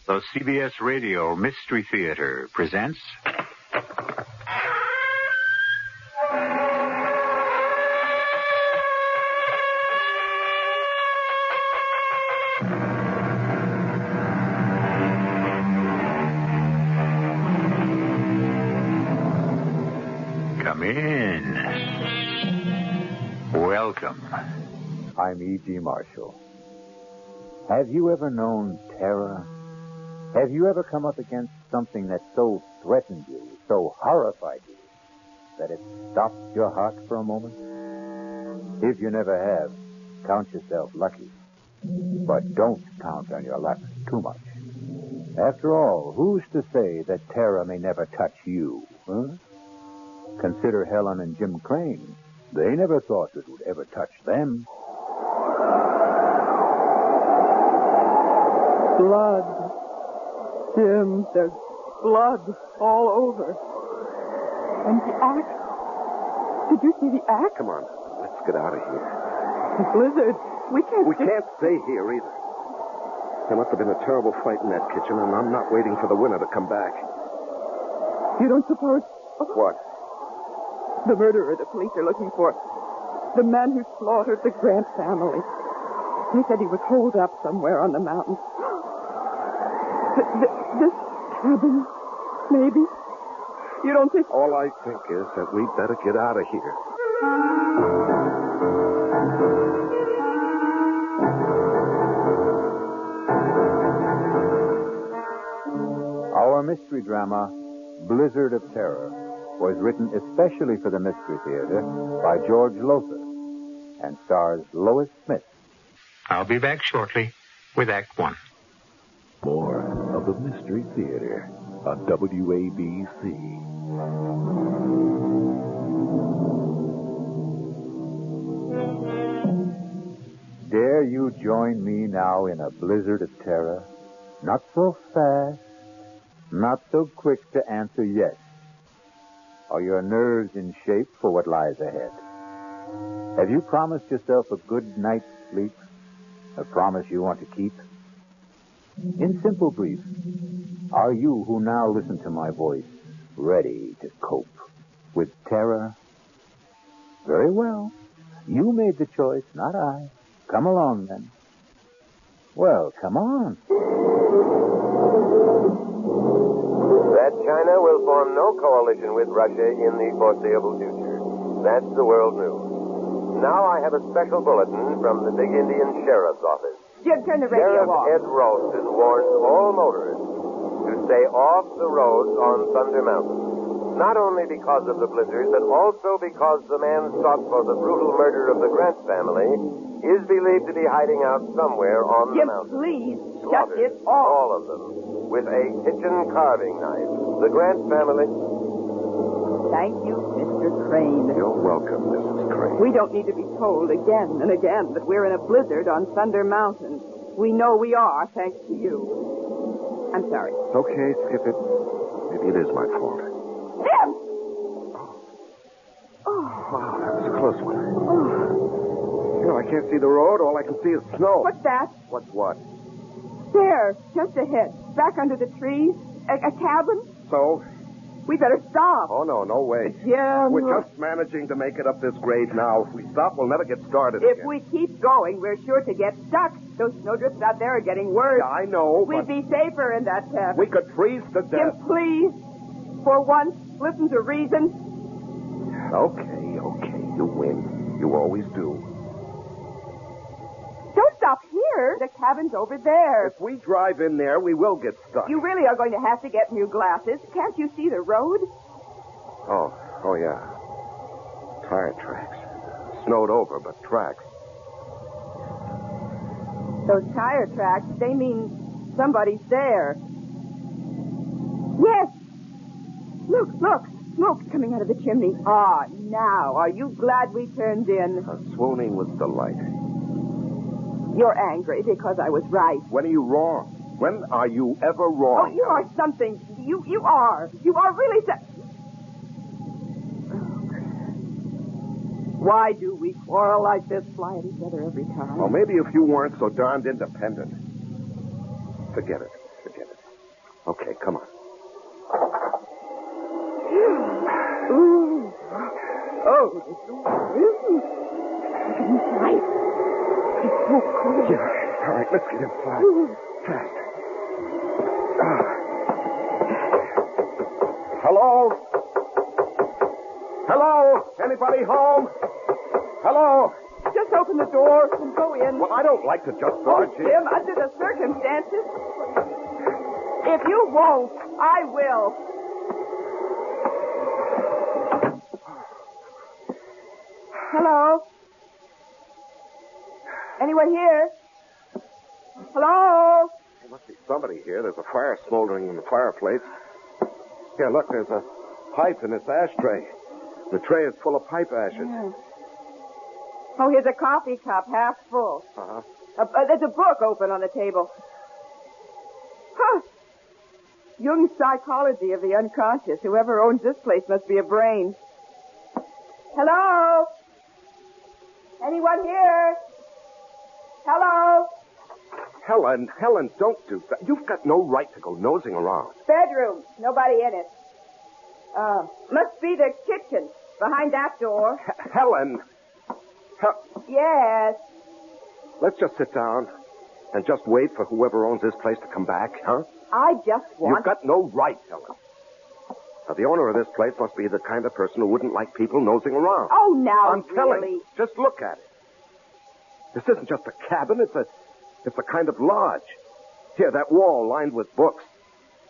The CBS Radio Mystery Theater presents... Come in. Welcome. I'm E.G. Marshall. Have you ever known terror? Have you ever come up against something that so threatened you, so horrified you, that it stopped your heart for a moment? If you never have, count yourself lucky. But don't count on your luck too much. After all, who's to say that terror may never touch you, huh? Consider Helen and Jim Crane. They never thought it would ever touch them. Blood. Jim, there's blood all over. And the axe. Did you see the axe? Come on, let's get out of here. The blizzard. We can't stay here either. There must have been a terrible fight in that kitchen, and I'm not waiting for the winner to come back. You don't suppose... What? The murderer the police are looking for. The man who slaughtered the Grant family. They said he was holed up somewhere on the mountain. This cabin, maybe? You don't think... All I think is that we'd better get out of here. Our mystery drama, Blizzard of Terror, was written especially for the Mystery Theater by George Lothar and stars Lois Smith. I'll be back shortly with Act One. More of the Mystery Theater on WABC. Dare you join me now in a blizzard of terror? Not so fast, not so quick to answer yes. Are your nerves in shape for what lies ahead? Have you promised yourself a good night's sleep? A promise you want to keep? In simple brief, are you who now listen to my voice ready to cope with terror? Very well. You made the choice, not I. Come along, then. Well, come on. That China will form no coalition with Russia in the foreseeable future. That's the world news. Now I have a special bulletin from the Big Indian Sheriff's Office. Jim, turn the radio Sheriff off. Ed Ralston warns all motorists to stay off the roads on Thunder Mountain. Not only because of the blizzard, but also because the man sought for the brutal murder of the Grant family is believed to be hiding out somewhere on the Jim, mountain. please, shut Slaughtered, it off. all of them, with a kitchen carving knife. The Grant family... Thank you, Mr. Crane. You're welcome, Mrs. Crane. We don't need to be told again and again that we're in a blizzard on Thunder Mountain. We know we are, thanks to you. I'm sorry. Okay, skip it. Maybe it is my fault. Jim! Wow, that was a close one. You know, I can't see the road. All I can see is snow. What's that? What's what? There, just ahead, back under the trees. A cabin? So? We better stop. Oh, no way. Jim. We're just managing to make it up this grade now. If we stop, we'll never get started If again. we keep going, we're sure to get stuck. Those snowdrifts out there are getting worse. Yeah, I know, We'd but be safer in that cabin. we could freeze to Jim, death. please, for once, listen to reason. Okay. You win. You always do. Don't stop here. The cabin's over there. If we drive in there, we will get stuck. You really are going to have to get new glasses. Can't you see the road? Oh, yeah. Tire tracks. Snowed over, but tracks. Those tire tracks, they mean somebody's there. Yes. Look. Smoke's coming out of the chimney. Ah, now, are you glad we turned in? Swooning with delight. You're angry because I was right. When are you wrong? When are you ever Oh, wrong? you are something. You are. You are really Why do we quarrel like this, fly at each other every time? Well, maybe if you weren't so darned independent. Forget it. Okay, come on. Ooh. Oh, the door isn't nice. It's so cold. Yeah, all right, let's get inside. Fast. Hello? Hello? Anybody home? Hello? Just open the door and go in. Well, I don't like to just Oh, barge in. Jim, under the circumstances, if you won't, I will. Hello? Anyone here? Hello? There must be somebody here. There's a fire smoldering in the fireplace. Here, look, there's a pipe in this ashtray. The tray is full of pipe ashes. Yeah. Oh, here's a coffee cup, half full. Uh-huh. There's a book open on the table. Huh. Jung's Psychology of the Unconscious. Whoever owns this place must be a brain. Hello? Anyone here? Hello? Helen, don't do that. You've got no right to go nosing around. Bedroom. Nobody in it. Must be the kitchen. Behind that door. Helen! Yes. Let's just sit down and just wait for whoever owns this place to come back, huh? I just want... You've got no right, Helen. Now, the owner of this place must be the kind of person who wouldn't like people nosing around. Oh, now, I'm telling really? you. Just look at it. This isn't just a cabin. It's a kind of lodge. Here, that wall lined with books.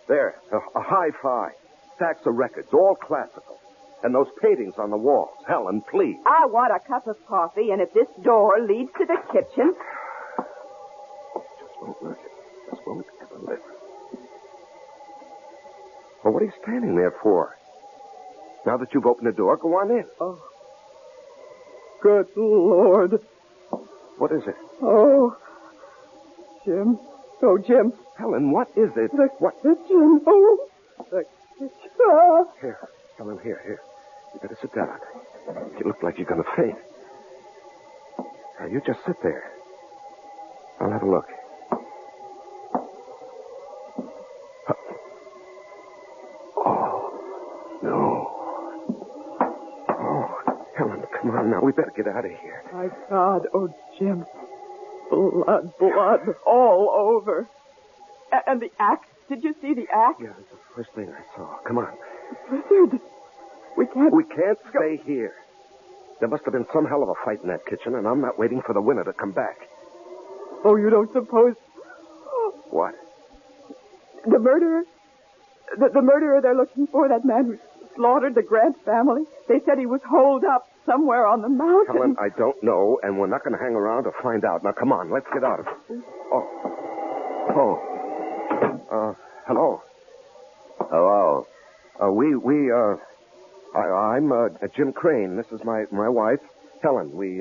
There, a hi-fi. Stacks of records, all classical. And those paintings on the walls. Helen, please. I want a cup of coffee, and if this door leads to the kitchen... Just won't work. Just won't ever listen. Well, what are you standing there for? Now that you've opened the door, go on in. Oh. Good Lord. What is it? Oh. Jim. Oh, Jim. Helen, what is it? The What? kitchen. Oh, the kitchen. Ah. Here, Helen, here. You better sit down. You look like you're going to faint. Now, you just sit there. I'll have a look. Oh, no. Oh, Helen, come on now. We better get out of here. My God. Oh, Jim. Blood all over. And the axe. Did you see the axe? Yeah, that's the first thing I saw. Come on. Blizzard. We can't Stay here. There must have been some hell of a fight in that kitchen, and I'm not waiting for the winner to come back. Oh, you don't suppose... What? The murderer? The murderer they're looking for, that man who slaughtered the Grant family? They said he was holed up somewhere on the mountain. Helen, I don't know, and we're not going to hang around to find out. Now, come on, let's get out of it. Hello. Hello. I'm Jim Crane. This is my wife, Helen. We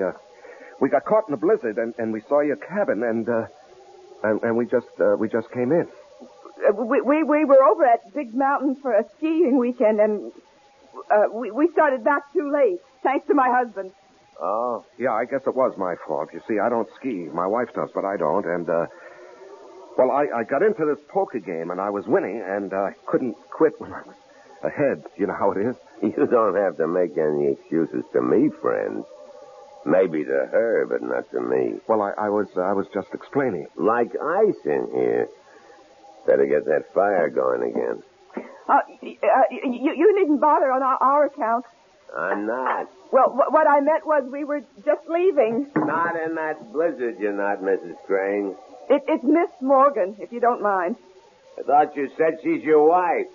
got caught in a blizzard, and we saw your cabin, and we just came in. We were over at Big Mountain for a skiing weekend, and we started back too late, thanks to my husband. Oh? Yeah, I guess it was my fault. You see, I don't ski. My wife does, but I don't, and, I got into this poker game, and I was winning, and I couldn't quit when I was ahead. You know how it is? You don't have to make any excuses to me, friend. Maybe to her, but not to me. Well, I was just explaining. Like ice in here. Better get that fire going again. You needn't bother on our account. I'm not. Well, what I meant was we were just leaving. Not in that blizzard, you're not, Mrs. Crane. It's Miss Morgan, if you don't mind. I thought you said she's your wife.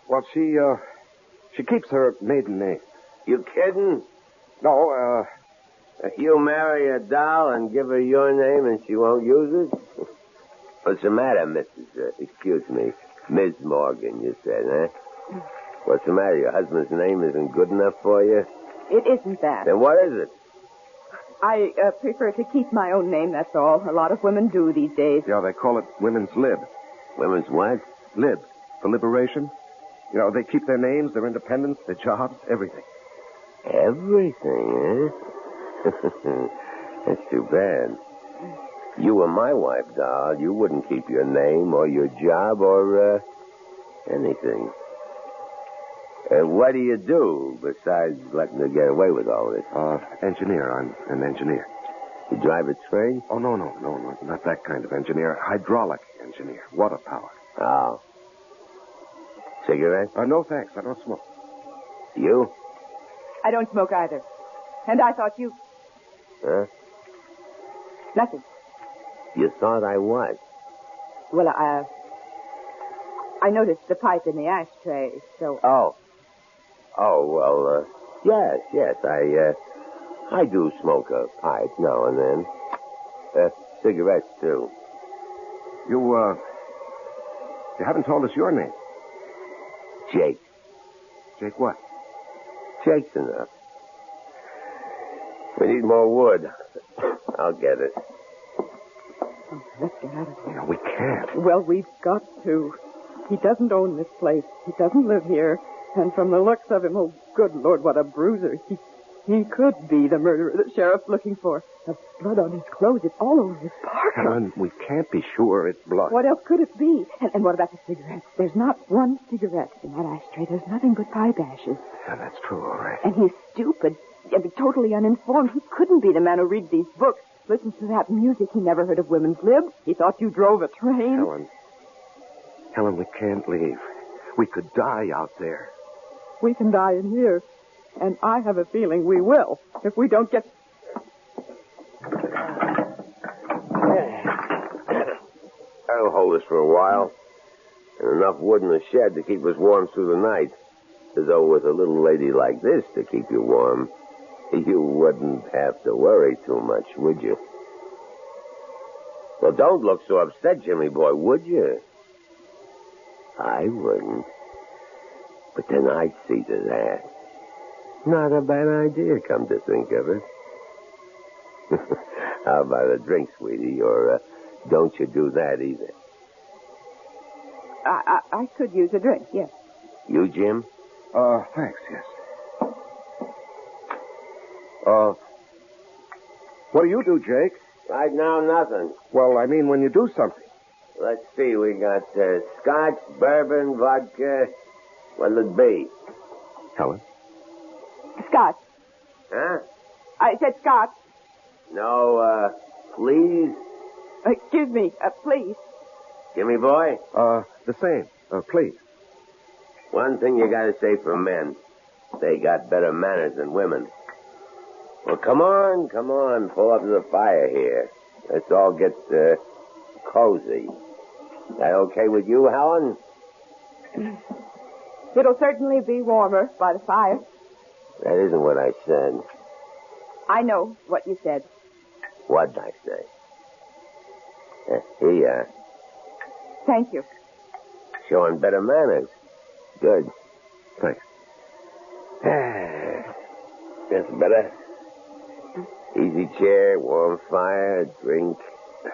Well, she keeps her maiden name. You kidding? No, You marry a doll and give her your name and she won't use it? What's the matter, excuse me, Ms. Morgan, you said, huh? What's the matter? Your husband's name isn't good enough for you? It isn't that. Then what is it? I prefer to keep my own name, that's all. A lot of women do these days. Yeah, they call it women's lib. Women's what? Lib. For liberation. You know, they keep their names, their independence, their jobs, everything. Everything, eh? That's too bad. You were my wife, doll. You wouldn't keep your name or your job or Anything. What do you do besides letting her get away with all this? Engineer. I'm an engineer. You drive a train? Oh, no, not that kind of engineer. Hydraulic engineer. Water power. Oh. Cigarette? No, thanks. I don't smoke. You? I don't smoke either. And I thought you... Huh? Nothing. You thought I was? Well, I noticed the pipe in the ashtray, so... Oh, well, yes. I do smoke a pipe now and then. Cigarettes, too. You haven't told us your name. Jake. Jake what? Jake's enough. We need more wood. I'll get it. Oh, let's get out of here. No, we can't. Well, we've got to. He doesn't own this place. He doesn't live here. And from the looks of him, oh, good Lord, what a bruiser. He could be the murderer the sheriff's looking for. The blood on his clothes, it's all over his parka. Helen, we can't be sure it's blood. What else could it be? And what about the cigarettes? There's not one cigarette in that ashtray. There's nothing but pipe ashes. Yeah, that's true, all right. And he's stupid. Totally uninformed. He couldn't be the man who reads these books, listens to that music. He never heard of women's lib. He thought you drove a train. Helen, we can't leave. We could die out there. We can die in here. And I have a feeling we will if we don't get... That'll hold us for a while. And enough wood in the shed to keep us warm through the night. As though with a little lady like this to keep you warm, you wouldn't have to worry too much, would you? Well, don't look so upset, Jimmy boy, would you? I wouldn't. But then I'd see to that. Not a bad idea, come to think of it. How about a drink, sweetie? Or don't you do that either? I could use a drink, yes. You, Jim? Thanks, yes. What do you do, Jake? Right now, nothing. Well, I mean when you do something. Let's see, we got scotch, bourbon, vodka. What'll it be? Helen? Scotch. Huh? I said scotch. No, please? Excuse me, please. Jimmy boy? The same. Please. One thing you gotta say for men. They got better manners than women. Well, come on. Pull up to the fire here. Let's all get, cozy. That okay with you, Helen? It'll certainly be warmer by the fire. That isn't what I said. I know what you said. What'd I say? Here you are. Thank you. Showing better manners. Good. Thanks. That's better. Easy chair, warm fire, drink.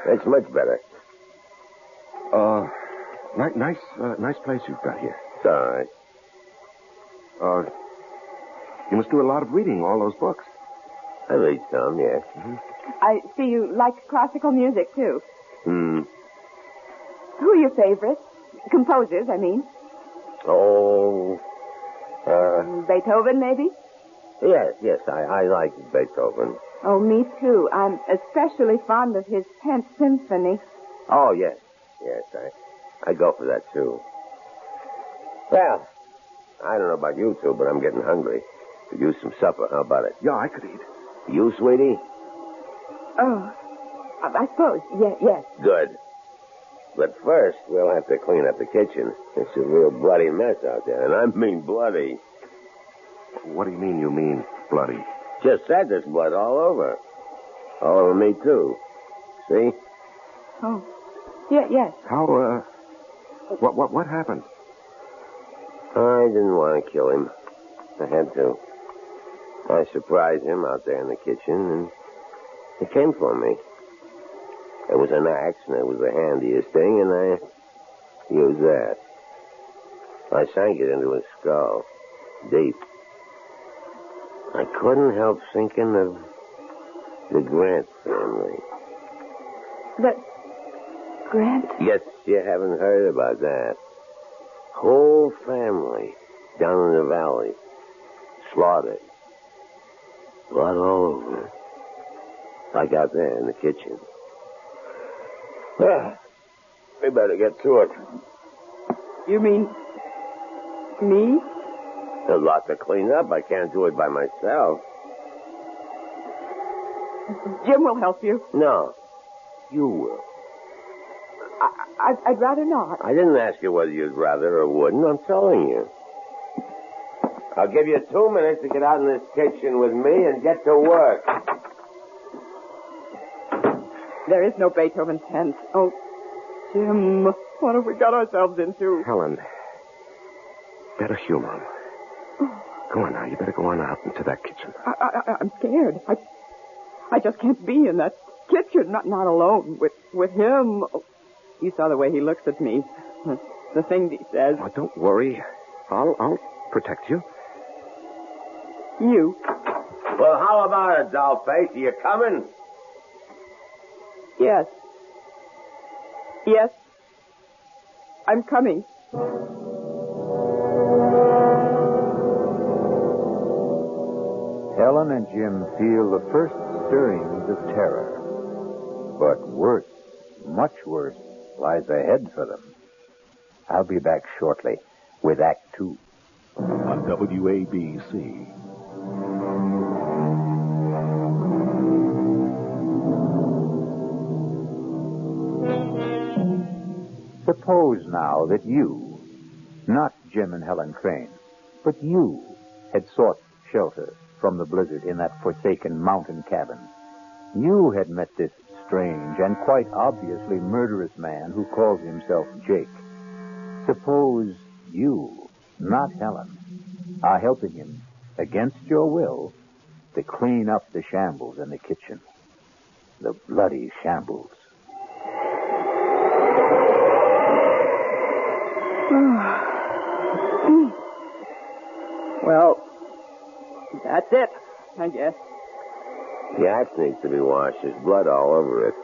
That's much better. Nice place you've got here. It's all right. You must do a lot of reading, all those books. I read some, yes. Mm-hmm. I see you like classical music, too. Hmm. Who are your favorites? Composers, I mean. Oh, Beethoven, maybe? Yes, I like Beethoven. Oh, me too. I'm especially fond of his 10th Symphony. Oh, yes, I go for that, too. Well, I don't know about you two, but I'm getting hungry. Could use some supper. How about it? Yeah, I could eat. You, sweetie? Oh, I suppose. Yes. Good. But first, we'll have to clean up the kitchen. It's a real bloody mess out there, and I mean bloody. What do you mean bloody? Just said there's blood all over. All over me, too. See? Oh, yes. How, what happened? I didn't want to kill him. I had to. I surprised him out there in the kitchen, and he came for me. It was an axe, and it was the handiest thing, and I used that. I sank it into his skull, deep. I couldn't help thinking of the Grant family. The Grant? Yes, you haven't heard about that. Whole family down in the valley. Slaughtered. Blood all over. Like out there in the kitchen. Well, we better get to it. You mean me? There's a lot to clean up. I can't do it by myself. Jim will help you. No. You will. I'd rather not. I didn't ask you whether you'd rather or wouldn't. I'm telling you. I'll give you 2 minutes to get out in this kitchen with me and get to work. There is no Beethoven tent. Oh, Jim, what have we got ourselves into? Helen, better humor him. Go on now. You better go on out into that kitchen. I'm scared. I just can't be in that kitchen, not alone with him. Oh, you saw the way he looks at me. The things he says. Oh, don't worry. I'll protect you. You? Well, how about it, dollface? Are you coming? Yes. Yes. I'm coming. Helen and Jim feel the first stirrings of terror. But worse, much worse, lies ahead for them. I'll be back shortly with Act 2. On WABC. Suppose now that you, not Jim and Helen Crane, but you had sought shelter from the blizzard in that forsaken mountain cabin. You had met this strange and quite obviously murderous man who calls himself Jake. Suppose you, not Helen, are helping him, against your will, to clean up the shambles in the kitchen. The bloody shambles. Well, that's it, I guess. The axe needs to be washed. There's blood all over it.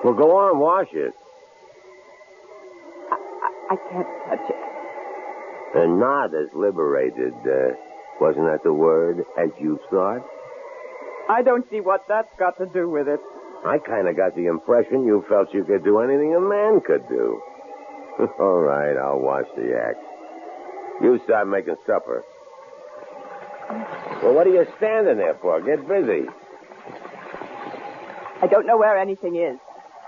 Well, go on, wash it. I can't touch it. And not as liberated, wasn't that the word, as you thought? I don't see what that's got to do with it. I kind of got the impression you felt you could do anything a man could do. All right, I'll wash the axe. You start making supper. Well, what are you standing there for? Get busy. I don't know where anything is.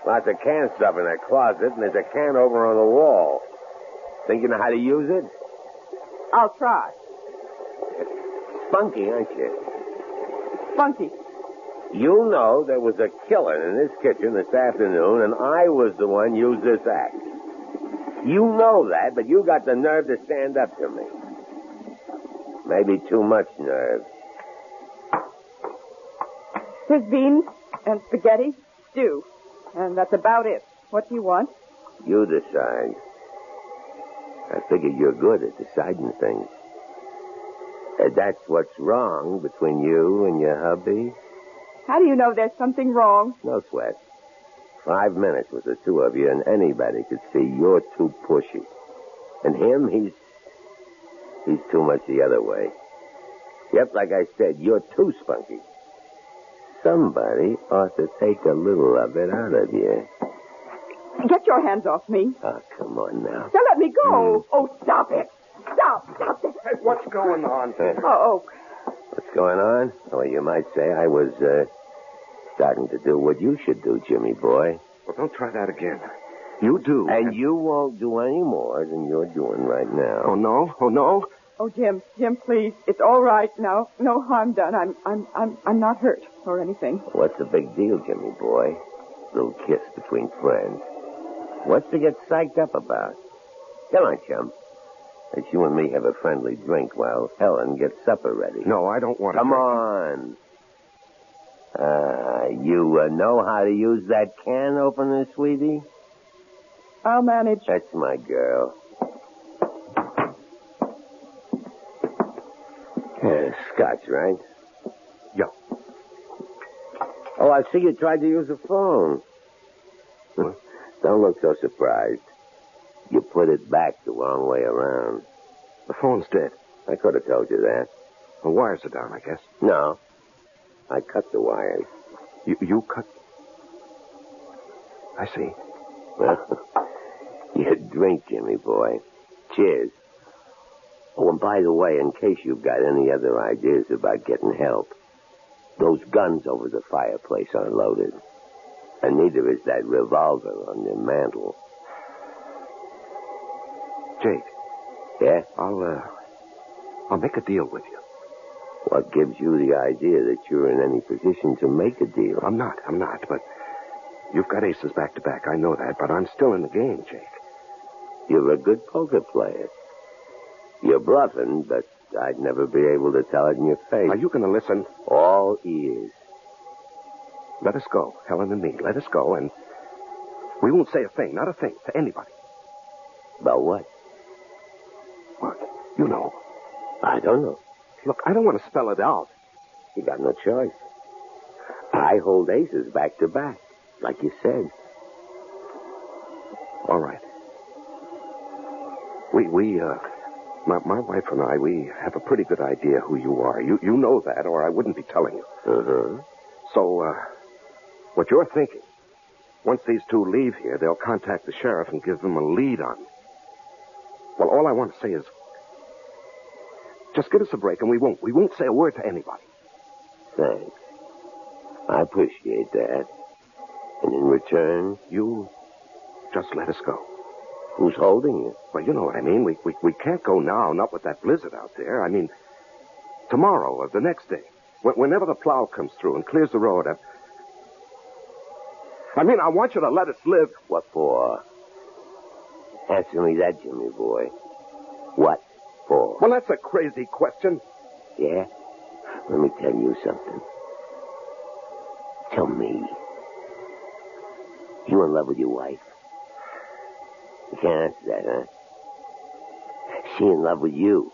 Lots of canned stuff in that closet, and there's a can over on the wall. Think you know how to use it? I'll try. Spunky, aren't you? Spunky. You know there was a killer in this kitchen this afternoon, and I was the one who used this axe. You know that, but you got the nerve to stand up to me. Maybe too much nerve. There's beans and spaghetti, stew, and that's about it. What do you want? You decide. I figure you're good at deciding things. That's what's wrong between you and your hubby? How do you know there's something wrong? No sweat. 5 minutes with the two of you, and anybody could see you're too pushy. And him, he's too much the other way. Yep, like I said, you're too spunky. Somebody ought to take a little of it out of you. Get your hands off me. Oh, come on now. Now let me go. Oh, stop it. Stop it. Hey, what's going on? Oh. What's going on? Well, you might say I was, starting to do what you should do, Jimmy boy. Well, don't try that again. You do. And you won't do any more than you're doing right now. Oh, no? Oh, no? Oh, Jim, please. It's all right now. No harm done. I'm not hurt or anything. What's the big deal, Jimmy boy? Little kiss between friends. What's to get psyched up about? Come on, chum. Let's you and me have a friendly drink while Helen gets supper ready. No, I don't want to. Come on. You know how to use that can opener, sweetie? I'll manage. That's my girl. Scotch, right? Yeah. Oh, I see you tried to use the phone. Don't look so surprised. You put it back the wrong way around. The phone's dead. I could have told you that. The wires are down, I guess. No. I cut the wires. You cut... I see. Well, you drink, Jimmy boy. Cheers. Oh, and by the way, in case you've got any other ideas about getting help, those guns over the fireplace aren't loaded. And neither is that revolver on your mantel. Jake. Yeah? I'll make a deal with you. What gives you the idea that you're in any position to make a deal? I'm not, but you've got aces back to back. I know that, but I'm still in the game, Jake. You're a good poker player. You're bluffing, but I'd never be able to tell it in your face. Are you going to listen? All ears. Let us go, Helen and me. Let us go, and we won't say a thing, not a thing, to anybody. About what? What? You know. I don't know. Look, I don't want to spell it out. You got no choice. I hold aces back to back, like you said. All right. My wife and I, we have a pretty good idea who you are. You know that, or I wouldn't be telling you. Uh-huh. So, what you're thinking, once these two leave here, they'll contact the sheriff and give them a lead on me. Well, all I want to say is, just give us a break and we won't say a word to anybody. Thanks. I appreciate that. And in return, you just let us go. Who's holding you? Well, you know what I mean. We can't go now, not with that blizzard out there. I mean, tomorrow or the next day, whenever the plow comes through and clears the road. I want you to let us live. What for? Answer me that, Jimmy boy. What for? Well, that's a crazy question. Yeah? Let me tell you something. Tell me. You in love with your wife? You can't answer that, huh? She in love with you?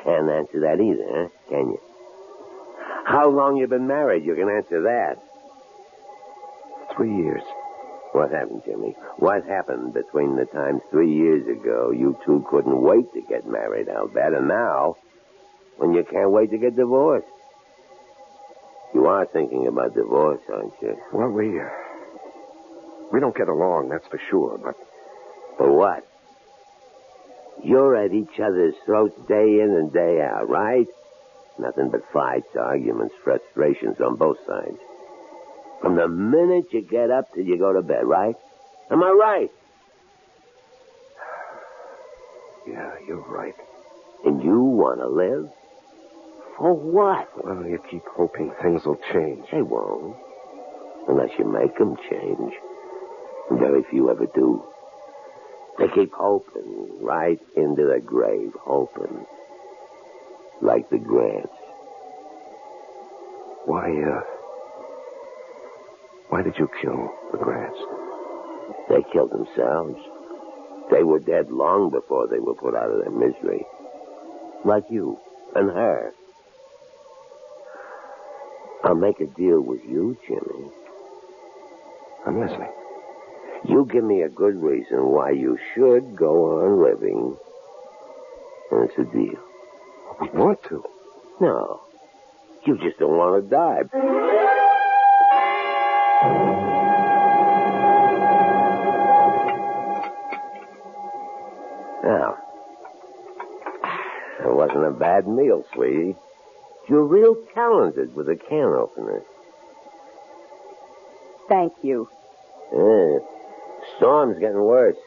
Can't answer that either, huh? Can you? How long you been married? You can answer that. 3 years. What happened, Jimmy? What happened between the time 3 years ago you two couldn't wait to get married, I'll bet, and now, when you can't wait to get divorced? You are thinking about divorce, aren't you? Well, we don't get along, that's for sure, but... For what? You're at each other's throats day in and day out, right? Nothing but fights, arguments, frustrations on both sides. From the minute you get up till you go to bed, right? Am I right? Yeah, you're right. And you want to live? For what? Well, you keep hoping things will change. They won't. Unless you make them change. And very few ever do. They keep hoping right into the grave, hoping. Like the Grants. Why did you kill the Grants? They killed themselves. They were dead long before they were put out of their misery. Like you and her. I'll make a deal with you, Jimmy. I'm listening. You give me a good reason why you should go on living. And it's a deal. We want to. No. You just don't want to die. Now, it wasn't a bad meal, sweetie. You're real talented with a can opener. Thank you. Storm's getting worse.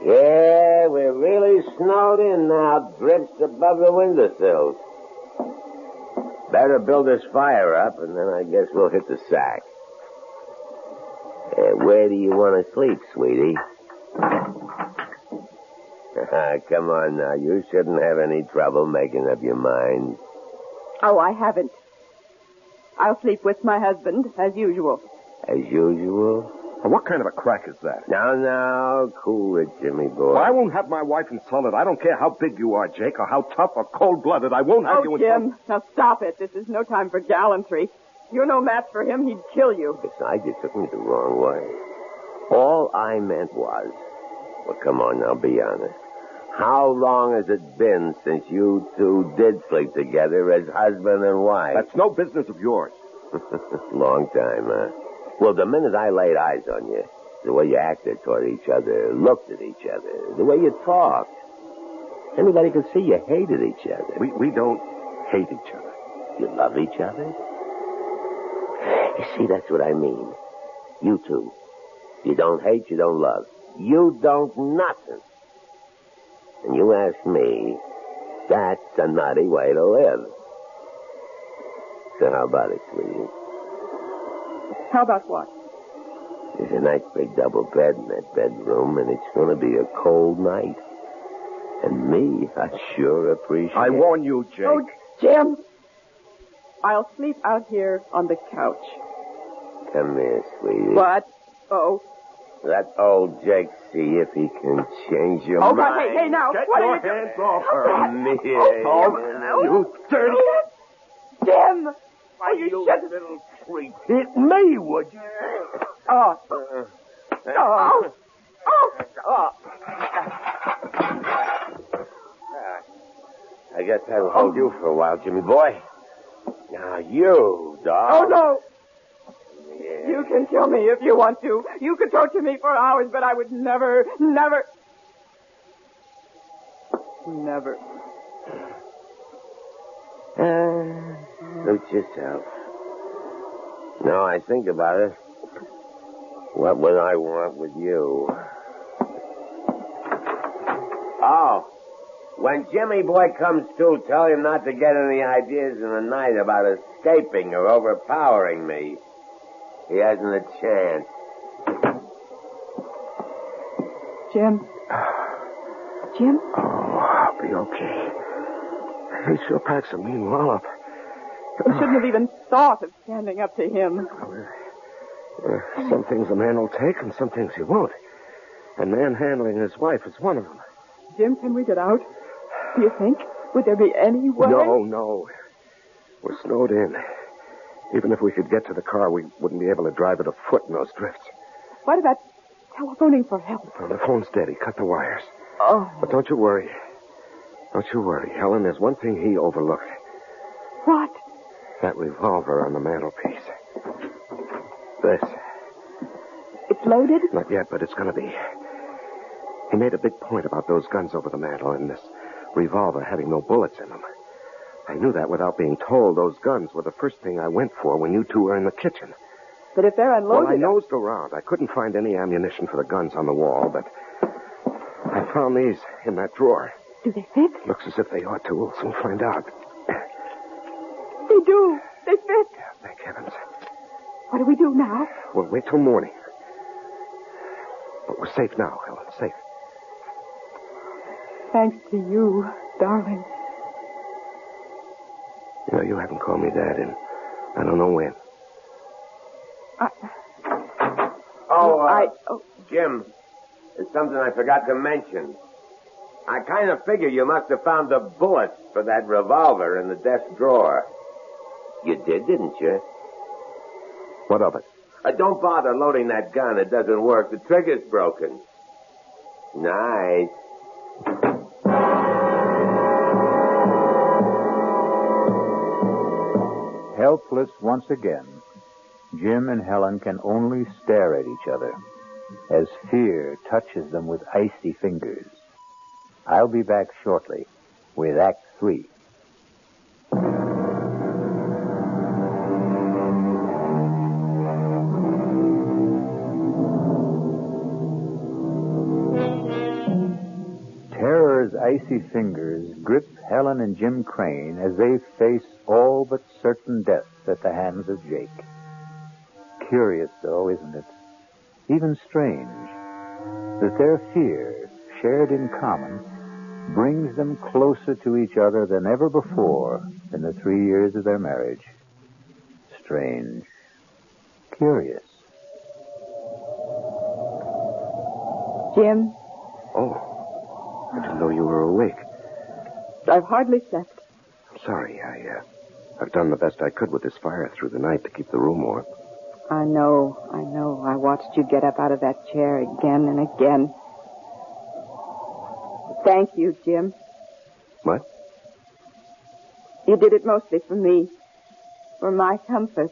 Yeah, we're really snowed in now. Drifts above the windowsills. Better build this fire up, and then I guess we'll hit the sack. Where do you want to sleep, sweetie? Come on now. You shouldn't have any trouble making up your mind. Oh, I haven't. I'll sleep with my husband, as usual. As usual? What kind of a crack is that? Now, cool it, Jimmy boy. Well, I won't have my wife insulted. I don't care how big you are, Jake, or how tough or cold-blooded. I won't have you insulted. Jim, now stop it. This is no time for gallantry. You're no match for him. He'd kill you. Besides, you took me the wrong way. All I meant was, well, come on now, be honest. How long has it been since you two did sleep together as husband and wife? That's no business of yours. Long time, huh? Well, the minute I laid eyes on you, the way you acted toward each other, looked at each other, the way you talked, anybody could see you hated each other. We don't hate each other. You love each other? You see, that's what I mean. You two. You don't hate, you don't love. You don't nothing. And you ask me, that's a nutty way to live. So how about it, sweetie? How about what? There's a nice big double bed in that bedroom, and it's going to be a cold night. And me, I sure appreciate it. I warn you, Jake. Oh, Jim! I'll sleep out here on the couch. Come here, sweetie. What? Oh. Let old Jake see if he can change your mind. Oh, hey, now. Get what your are you hands off her. Come here. You dirty... Jim! Oh, you shouldn't... little creep. Hit me, would you? Oh. Oh. Oh. I guess that'll hold you for a while, Jimmy boy. Now you, dog. Oh, no. Yeah. You can kill me if you want to. You could torture me for hours, but I would never... Suit yourself. No, I think about it. What would I want with you? Oh, when Jimmy boy comes to, tell him not to get any ideas in the night about escaping or overpowering me. He hasn't a chance. Jim? Jim? Oh, I'll be okay. He sure packs a mean wallop. You shouldn't have even thought of standing up to him. Some things a man will take and some things he won't. And manhandling his wife is one of them. Jim, can we get out? Do you think? Would there be any way? No. We're snowed in. Even if we could get to the car, we wouldn't be able to drive it afoot in those drifts. What about telephoning for help? Well, the phone's dead. He cut the wires. Oh. But don't you worry. Don't you worry, Helen. There's one thing he overlooked. What? That revolver on the mantelpiece. This. It's loaded? Not yet, but it's going to be. He made a big point about those guns over the mantel and this revolver having no bullets in them. I knew that without being told. Those guns were the first thing I went for when you two were in the kitchen. But if they're unloaded... Well, I nosed around. I couldn't find any ammunition for the guns on the wall, but I found these in that drawer. Do they fit? Looks as if they ought to. We'll soon find out. They do. They fit. Yeah, thank heavens. What do we do now? We'll wait till morning. But we're safe now, Helen. Safe. Thanks to you, darling. You know, you haven't called me Dad in I don't know when. Jim, there's something I forgot to mention. I kind of figure you must have found the bullets for that revolver in the desk drawer. You did, didn't you? What of it? Don't bother loading that gun. It doesn't work. The trigger's broken. Nice. Helpless once again, Jim and Helen can only stare at each other as fear touches them with icy fingers. I'll be back shortly with Act 3. Terror's icy fingers grip Helen and Jim Crane as they face all but certain death at the hands of Jake. Curious, though, isn't it? Even strange that their fear, shared in common, brings them closer to each other than ever before in the 3 years of their marriage. Strange. Curious. Jim, Oh, I didn't know you were awake. I've hardly slept. I'm sorry. I've done the best I could with this fire through the night to keep the room warm. I know. I watched you get up out of that chair again and again. Thank you, Jim. What? You did it mostly for me. For my comfort.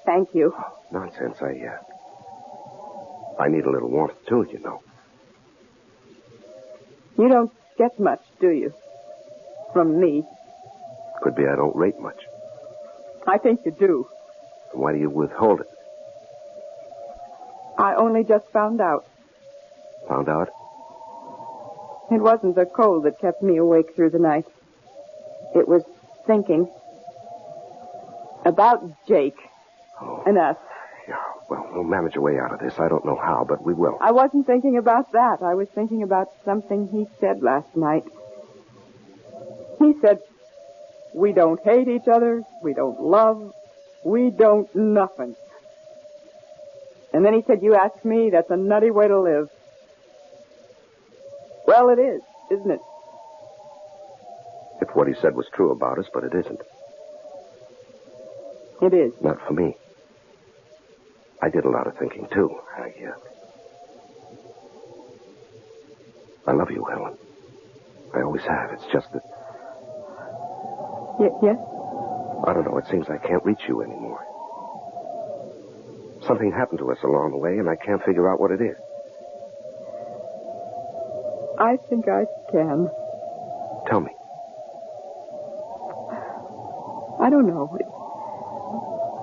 Thank you. Oh, nonsense. I need a little warmth, too, you know. You don't get much, do you? From me. Could be I don't rate much. I think you do. Why do you withhold it? I only just found out. Found out? It wasn't the cold that kept me awake through the night. It was thinking about Jake and us. Yeah, well, we'll manage a way out of this. I don't know how, but we will. I wasn't thinking about that. I was thinking about something he said last night. He said, we don't hate each other, we don't love, we don't nothing. And then he said, you ask me, that's a nutty way to live. Well, it is, isn't it? If what he said was true about us, but it isn't. It is. Not for me. I did a lot of thinking, too. I love you, Helen. I always have. It's just that... Yes? I don't know. It seems I can't reach you anymore. Something happened to us along the way, and I can't figure out what it is. I think I can. Tell me. I don't know.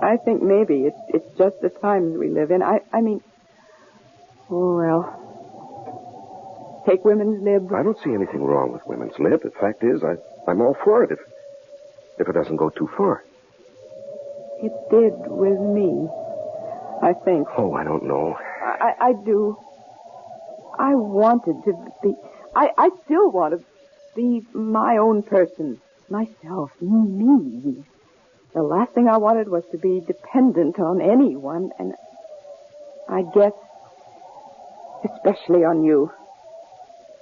I think maybe it's just the times we live in. I mean, oh, well, take women's lib. I don't see anything wrong with women's lib. The fact is, I'm all for it if it doesn't go too far. It did with me, I think. Oh, I don't know. I do. I wanted to be... I still want to be my own person. Myself. Me. The last thing I wanted was to be dependent on anyone, and I guess especially on you.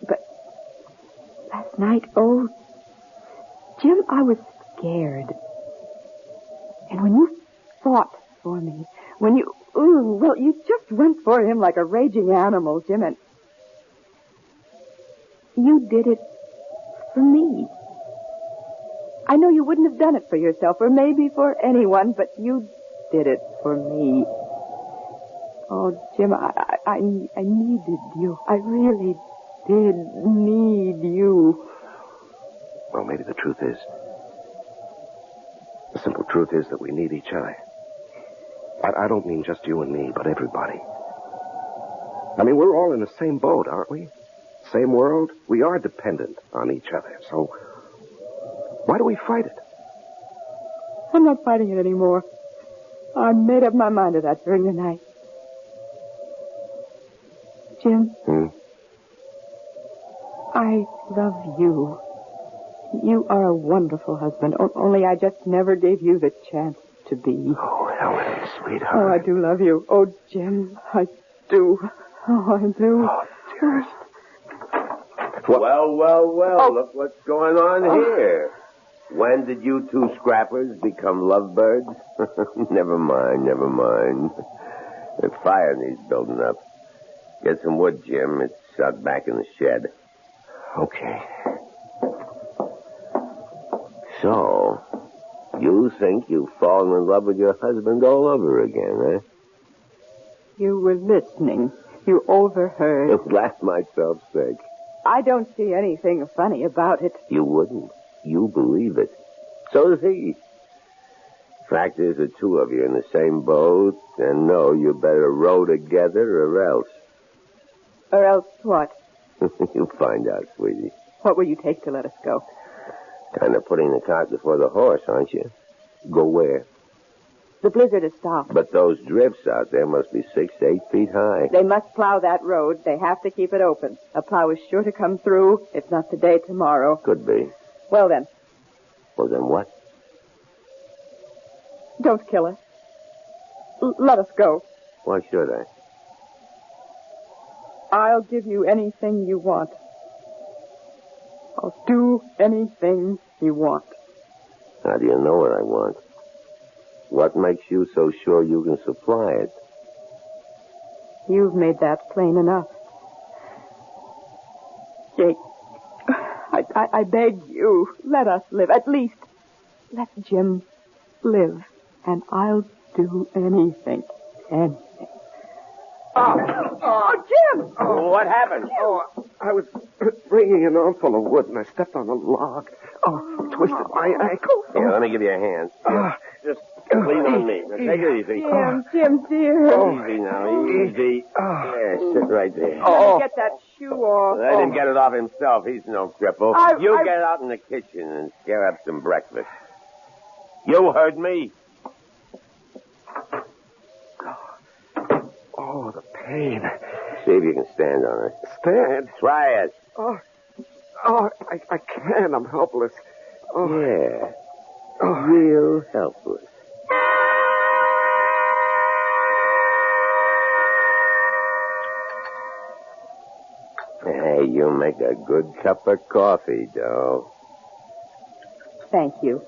But last night, oh, Jim, I was scared. And when you fought for me, when you, you just went for him like a raging animal, Jim, and you did it for me. I know you wouldn't have done it for yourself, or maybe for anyone, but you did it for me. Oh, Jim, I needed you. I really did need you. Well, maybe the truth is... The simple truth is that we need each other. I don't mean just you and me, but everybody. I mean, we're all in the same boat, aren't we? Same world. We are dependent on each other, so... Why do we fight it? I'm not fighting it anymore. I made up my mind to that during the night. Jim? I love you. You are a wonderful husband, only I just never gave you the chance to be. Oh, Helen, sweetheart. Oh, I do love you. Oh, Jim, I do. Oh, I do. Oh, dearest. Well, look what's going on here. When did you two scrappers become lovebirds? Never mind. The fire needs building up. Get some wood, Jim. It's out back in the shed. Okay. So, you think you've fallen in love with your husband all over again, eh? You were listening. You overheard. Laugh myself sick. I don't see anything funny about it. You wouldn't. You believe it. So does he. Fact is, the two of you in the same boat, and no, you better row together or else. Or else what? You'll find out, sweetie. What will you take to let us go? Kind of putting the cart before the horse, aren't you? Go where? The blizzard has stopped. But those drifts out there must be 6 to 8 feet high. They must plow that road. They have to keep it open. A plow is sure to come through, if not today, tomorrow. Could be. Well, then. Well, then what? Don't kill us. Let us go. Why should I? I'll give you anything you want. I'll do anything you want. How do you know what I want? What makes you so sure you can supply it? You've made that plain enough. Jake, I beg you, let us live. At least, let Jim live. And I'll do anything. Anything. Oh, Jim! Oh, what happened? Oh, I was bringing an armful of wood, and I stepped on a log. Oh, twisted my ankle. Here, let me give you a hand. Just lean on me. Now, take it easy. Jim, dear. Easy now, easy. There, sit right there. Let me get that shoe off. Let him get it off himself. He's no cripple. You get out in the kitchen and scare up some breakfast. You heard me. Oh, the pain. See if you can stand on it. Stand? Try it. I can't. I'm helpless. Yeah. Real helpless. Hey, you make a good cup of coffee, Doe. Thank you.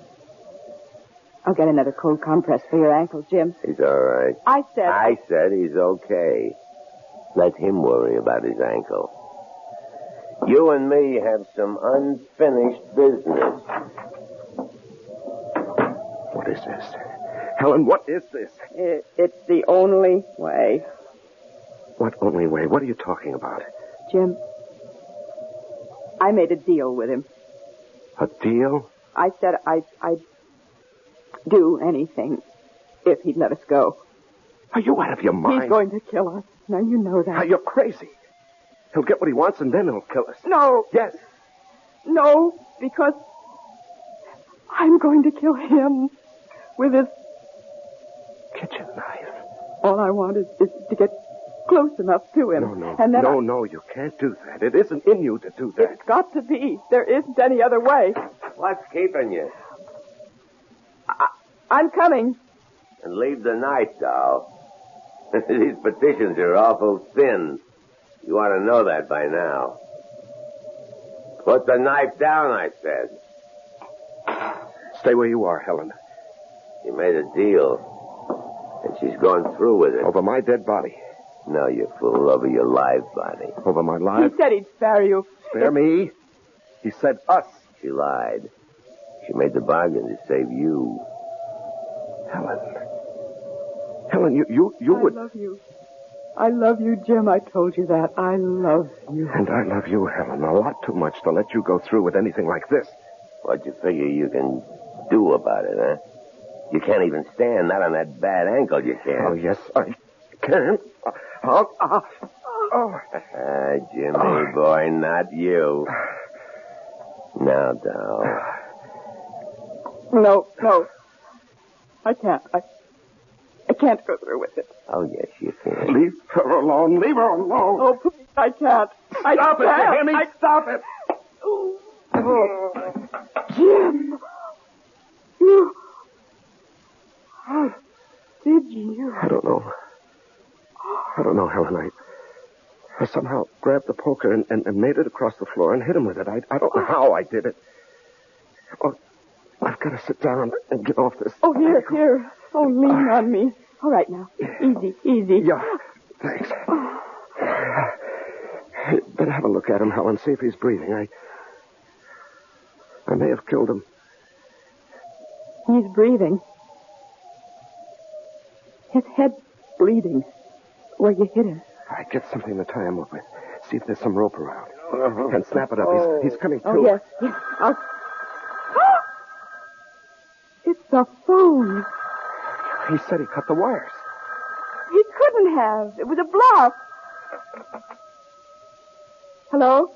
I'll get another cold compress for your ankle, Jim. He's all right. I said he's okay. Let him worry about his ankle. You and me have some unfinished business. What is this? Helen, what is this? It's the only way. What only way? What are you talking about? Jim, I made a deal with him. A deal? I said I'd do anything if he'd let us go. Are you out of your mind? He's going to kill us. Now, you know that. You're crazy. He'll get what he wants, and then he'll kill us. No. Yes. No, because I'm going to kill him with this kitchen knife. All I want is to get close enough to him. No. And then No, you can't do that. It isn't in you to do that. It's got to be. There isn't any other way. What's keeping you? I'm coming. And leave the knife, Doll. These petitions are awful thin. You ought to know that by now. Put the knife down, I said. Stay where you are, Helen. You made a deal, and she's going through with it. Over my dead body. No, you fool, over your live body. Over my life? He said he'd spare you. Spare me? He said us. She lied. She made the bargain to save you. Helen, you would... I love you. I love you, Jim. I told you that. I love you. And I love you, Helen, a lot too much to let you go through with anything like this. What you figure you can do about it, huh? You can't even stand, not on that bad ankle you can't. Oh, yes, I can. Jimmy, boy, not you. Now, Doll. No. I can't. I can't go through with it. Oh, yes, you can. Leave her alone. Leave her alone. Oh, please, I can't. Stop it, you hear me? Stop it. Oh, Jim. You... How did you? I don't know, Helen. I somehow grabbed the poker and made it across the floor and hit him with it. I don't know how I did it. Oh, I've got to sit down and get off this. Oh, here. Oh, lean on me. All right, now. Easy. Yeah, thanks. Better have a look at him, Helen. See if he's breathing. I may have killed him. He's breathing. His head's bleeding. Where you hit him. All right, get something to tie him up with. See if there's some rope around. And snap it up. He's coming to. Oh, yes. It's a phone. He said he cut the wires. He couldn't have. It was a bluff. Hello?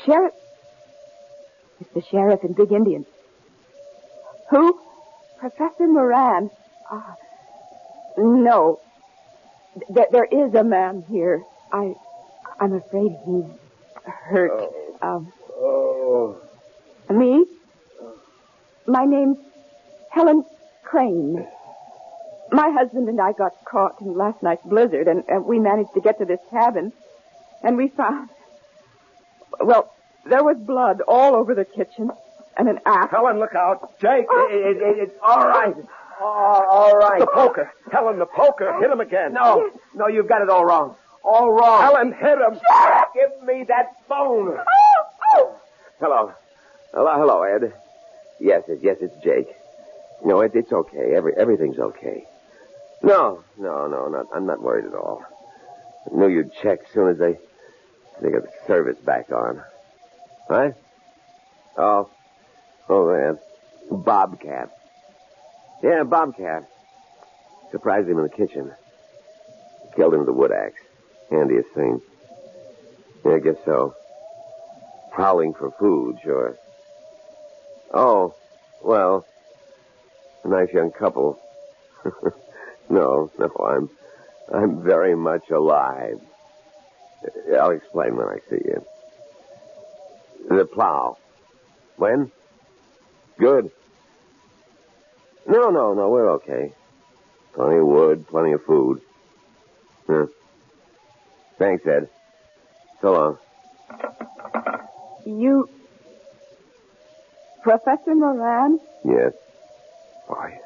Sheriff? It's the sheriff in Big Indian. Who? Professor Moran. No. There is a man here. I'm afraid he's hurt. Me? My name's Helen Crane. My husband and I got caught in last night's blizzard, and we managed to get to this cabin, and we found... Well, there was blood all over the kitchen, and an axe. Helen, look out. Jake, it's all right. All right. The poker. Helen, the poker. Hit him again. No, you've got it all wrong. All wrong. Helen, hit him. Give me that phone. Hello, Ed. Yes, it's Jake. No, it's okay. Everything's okay. No, I'm not worried at all. I knew you'd check as soon as they got the service back on. What? Oh, man. Bobcat. Yeah, Bobcat. Surprised him in the kitchen. Killed him with a wood axe. Handiest thing. Yeah, I guess so. Prowling for food, sure. Oh, well, a nice young couple. No, I'm very much alive. I'll explain when I see you. The plow. When? Good. No, we're okay. Plenty of wood, plenty of food. Huh. Thanks, Ed. So long. You... Professor Moran? Yes. Why?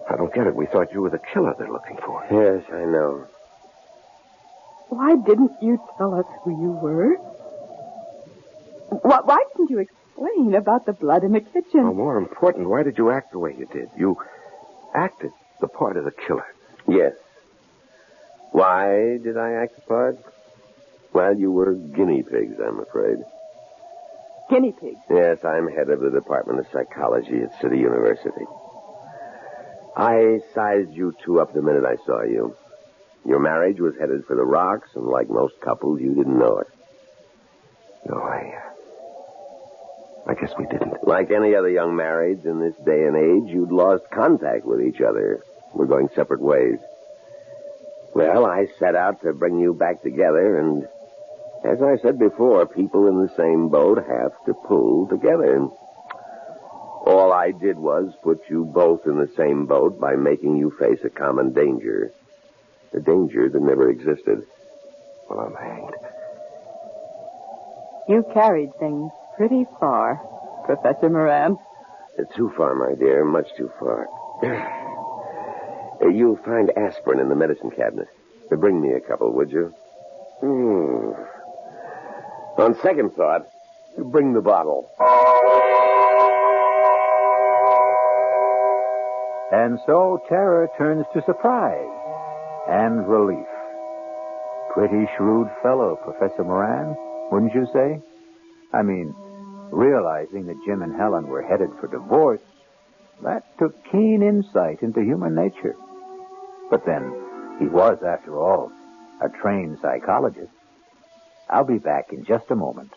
I don't get it. We thought you were the killer they're looking for. Yes, I know. Why didn't you tell us who you were? Why didn't you explain about the blood in the kitchen? Well, more important, why did you act the way you did? You acted the part of the killer. Yes. Why did I act the part? Well, you were guinea pigs, I'm afraid. Guinea pigs? Yes, I'm head of the Department of Psychology at City University. I sized you two up the minute I saw you. Your marriage was headed for the rocks, and like most couples, you didn't know it. No, I guess we didn't. Like any other young marrieds in this day and age, you'd lost contact with each other. We're going separate ways. Well, I set out to bring you back together, and as I said before, people in the same boat have to pull together. All I did was put you both in the same boat by making you face a common danger. A danger that never existed. Well, I'm hanged. You carried things pretty far, Professor Moran. Too far, my dear, much too far. You'll find aspirin in the medicine cabinet. Bring me a couple, would you? On second thought, bring the bottle. And so terror turns to surprise and relief. Pretty shrewd fellow, Professor Moran, wouldn't you say? I mean, realizing that Jim and Helen were headed for divorce, that took keen insight into human nature. But then, he was, after all, a trained psychologist. I'll be back in just a moment.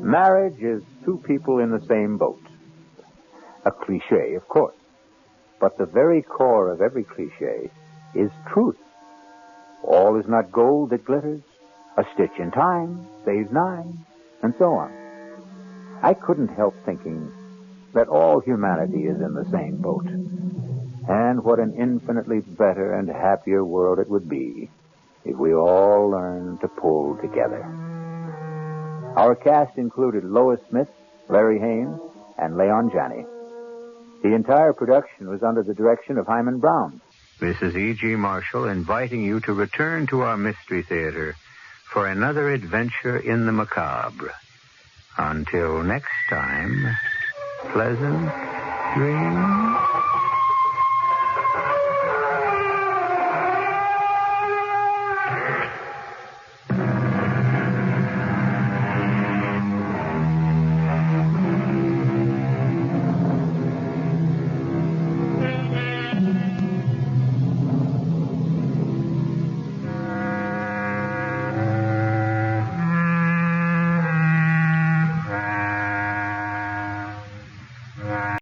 Marriage is two people in the same boat. A cliche, of course. But the very core of every cliche is truth. All is not gold that glitters. A stitch in time saves 9, and so on. I couldn't help thinking that all humanity is in the same boat. And what an infinitely better and happier world it would be if we all learned to pull together. Our cast included Lois Smith, Larry Haynes, and Leon Janney. The entire production was under the direction of Hyman Brown. This is E.G. Marshall inviting you to return to our Mystery Theater for another adventure in the macabre. Until next time, pleasant dreams.